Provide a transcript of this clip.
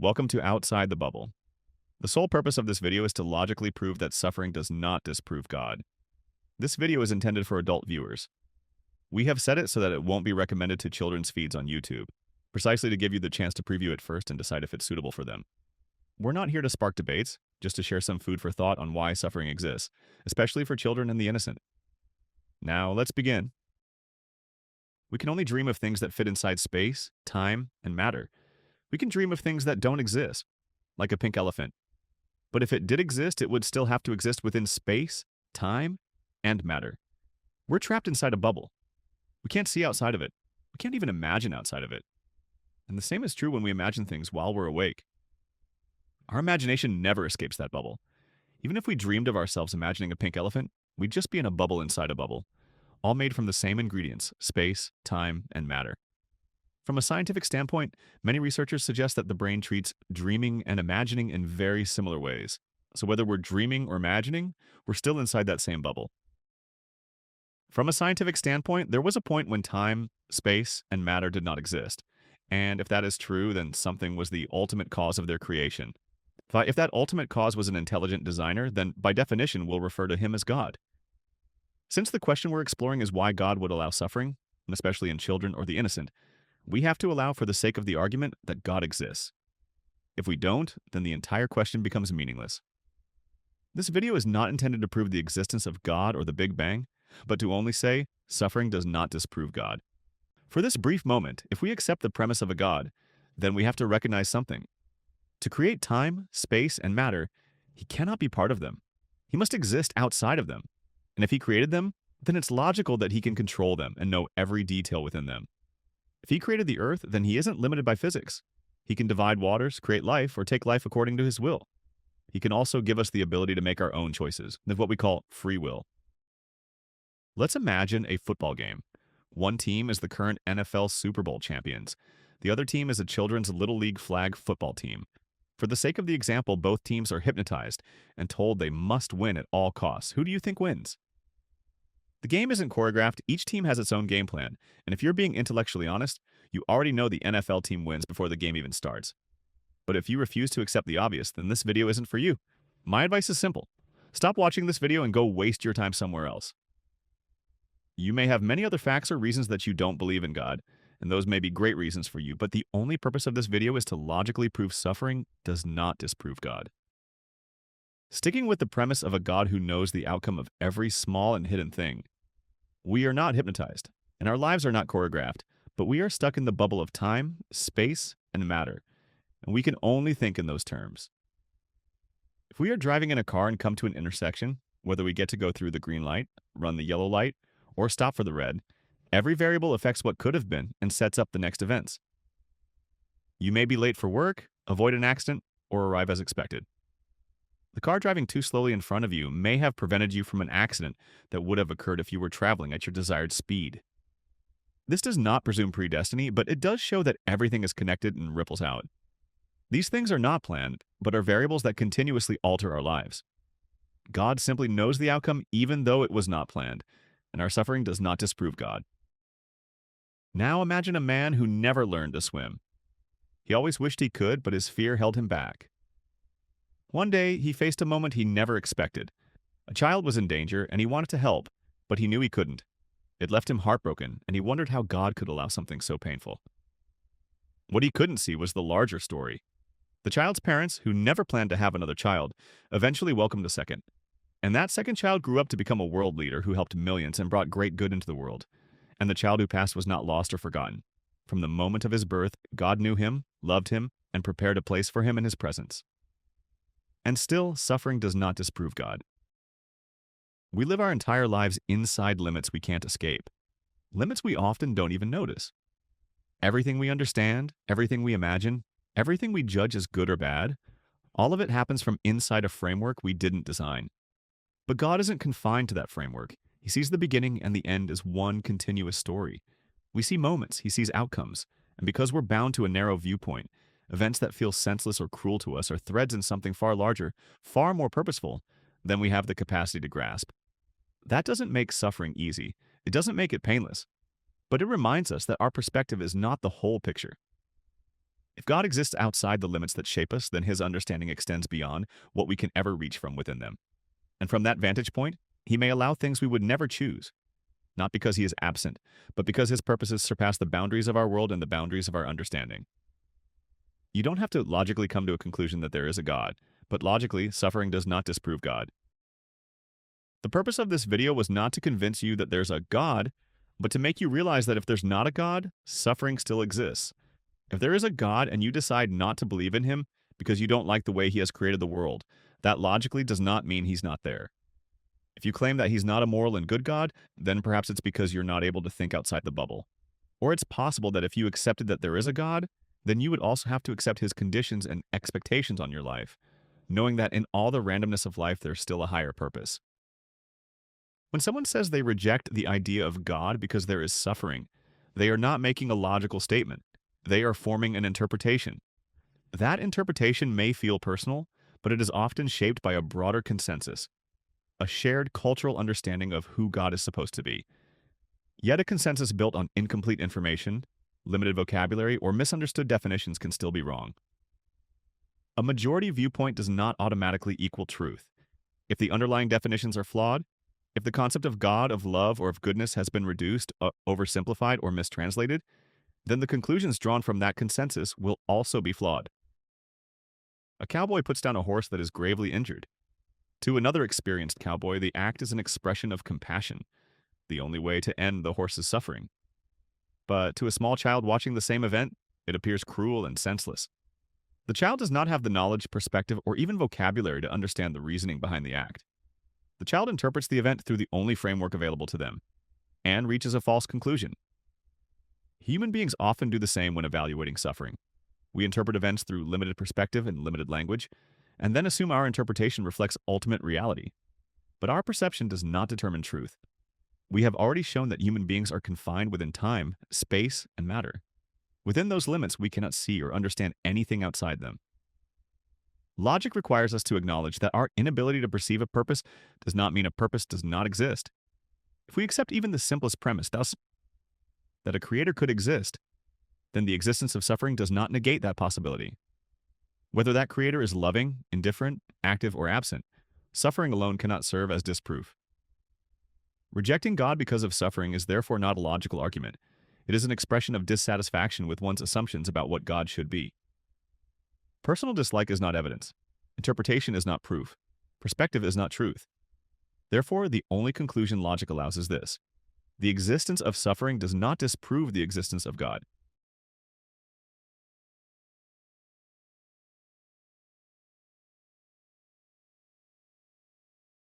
Welcome to Outside the Bubble. The sole purpose of this video is to logically prove that suffering does not disprove God. This video is intended for adult viewers. We have set it so that it won't be recommended to children's feeds on YouTube, precisely to give you the chance to preview it first and decide if it's suitable for them. We're not here to spark debates, just to share some food for thought on why suffering exists, especially for children and the innocent. Now, let's begin. We can only dream of things that fit inside space, time, and matter. We can dream of things that don't exist, like a pink elephant. But if it did exist, it would still have to exist within space, time, and matter. We're trapped inside a bubble. We can't see outside of it. We can't even imagine outside of it. And the same is true when we imagine things while we're awake. Our imagination never escapes that bubble. Even if we dreamed of ourselves imagining a pink elephant, we'd just be in a bubble inside a bubble, all made from the same ingredients: space, time, and matter. From a scientific standpoint, many researchers suggest that the brain treats dreaming and imagining in very similar ways. So whether we're dreaming or imagining, we're still inside that same bubble. From a scientific standpoint, there was a point when time, space, and matter did not exist. And if that is true, then something was the ultimate cause of their creation. If that ultimate cause was an intelligent designer, then by definition we'll refer to him as God. Since the question we're exploring is why God would allow suffering, and especially in children or the innocent, we have to allow for the sake of the argument that God exists. If we don't, then the entire question becomes meaningless. This video is not intended to prove the existence of God or the Big Bang, but to only say suffering does not disprove God. For this brief moment, if we accept the premise of a God, then we have to recognize something. To create time, space, and matter, he cannot be part of them. He must exist outside of them. And if he created them, then it's logical that he can control them and know every detail within them. If he created the earth, then he isn't limited by physics. He can divide waters, create life, or take life according to his will. He can also give us the ability to make our own choices, what we call free will. Let's imagine a football game. One team is the current NFL Super Bowl champions. The other team is a children's Little League flag football team. For the sake of the example, both teams are hypnotized and told they must win at all costs. Who do you think wins? The game isn't choreographed, each team has its own game plan, and if you're being intellectually honest, you already know the NFL team wins before the game even starts. But if you refuse to accept the obvious, then this video isn't for you. My advice is simple. Stop watching this video and go waste your time somewhere else. You may have many other facts or reasons that you don't believe in God, and those may be great reasons for you, but the only purpose of this video is to logically prove suffering does not disprove God. Sticking with the premise of a God who knows the outcome of every small and hidden thing, we are not hypnotized, and our lives are not choreographed, but we are stuck in the bubble of time, space, and matter, and we can only think in those terms. If we are driving in a car and come to an intersection, whether we get to go through the green light, run the yellow light, or stop for the red, every variable affects what could have been and sets up the next events. You may be late for work, avoid an accident, or arrive as expected. The car driving too slowly in front of you may have prevented you from an accident that would have occurred if you were traveling at your desired speed. This does not presume predestiny, but it does show that everything is connected and ripples out. These things are not planned, but are variables that continuously alter our lives. God simply knows the outcome even though it was not planned, and our suffering does not disprove God. Now imagine a man who never learned to swim. He always wished he could, but his fear held him back. One day, he faced a moment he never expected. A child was in danger, and he wanted to help, but he knew he couldn't. It left him heartbroken, and he wondered how God could allow something so painful. What he couldn't see was the larger story. The child's parents, who never planned to have another child, eventually welcomed a second. And that second child grew up to become a world leader who helped millions and brought great good into the world. And the child who passed was not lost or forgotten. From the moment of his birth, God knew him, loved him, and prepared a place for him in his presence. And still, suffering does not disprove God. We live our entire lives inside limits we can't escape. Limits we often don't even notice. Everything we understand, everything we imagine, everything we judge as good or bad, all of it happens from inside a framework we didn't design. But God isn't confined to that framework. He sees the beginning and the end as one continuous story. We see moments, he sees outcomes, and because we're bound to a narrow viewpoint, events that feel senseless or cruel to us are threads in something far larger, far more purposeful than we have the capacity to grasp. That doesn't make suffering easy. It doesn't make it painless. But it reminds us that our perspective is not the whole picture. If God exists outside the limits that shape us, then his understanding extends beyond what we can ever reach from within them. And from that vantage point, he may allow things we would never choose, not because he is absent, but because his purposes surpass the boundaries of our world and the boundaries of our understanding. You don't have to logically come to a conclusion that there is a God, but logically, suffering does not disprove God. The purpose of this video was not to convince you that there's a God, but to make you realize that if there's not a God, suffering still exists. If there is a God and you decide not to believe in him because you don't like the way he has created the world, that logically does not mean he's not there. If you claim that he's not a moral and good God, then perhaps it's because you're not able to think outside the bubble. Or it's possible that if you accepted that there is a God, then you would also have to accept his conditions and expectations on your life, knowing that in all the randomness of life, there's still a higher purpose. When someone says they reject the idea of God because there is suffering, they are not making a logical statement. They are forming an interpretation. That interpretation may feel personal, but it is often shaped by a broader consensus, a shared cultural understanding of who God is supposed to be. Yet a consensus built on incomplete information, limited vocabulary, or misunderstood definitions can still be wrong. A majority viewpoint does not automatically equal truth. If the underlying definitions are flawed, if the concept of God, of love, or of goodness has been reduced, oversimplified, or mistranslated, then the conclusions drawn from that consensus will also be flawed. A cowboy puts down a horse that is gravely injured. To another experienced cowboy, the act is an expression of compassion, the only way to end the horse's suffering. But to a small child watching the same event, it appears cruel and senseless. The child does not have the knowledge, perspective, or even vocabulary to understand the reasoning behind the act. The child interprets the event through the only framework available to them, and reaches a false conclusion. Human beings often do the same when evaluating suffering. We interpret events through limited perspective and limited language, and then assume our interpretation reflects ultimate reality. But our perception does not determine truth. We have already shown that human beings are confined within time, space, and matter. Within those limits, we cannot see or understand anything outside them. Logic requires us to acknowledge that our inability to perceive a purpose does not mean a purpose does not exist. If we accept even the simplest premise, thus, that a creator could exist, then the existence of suffering does not negate that possibility. Whether that creator is loving, indifferent, active, or absent, suffering alone cannot serve as disproof. Rejecting God because of suffering is therefore not a logical argument. It is an expression of dissatisfaction with one's assumptions about what God should be. Personal dislike is not evidence. Interpretation is not proof. Perspective is not truth. Therefore, the only conclusion logic allows is this: the existence of suffering does not disprove the existence of God.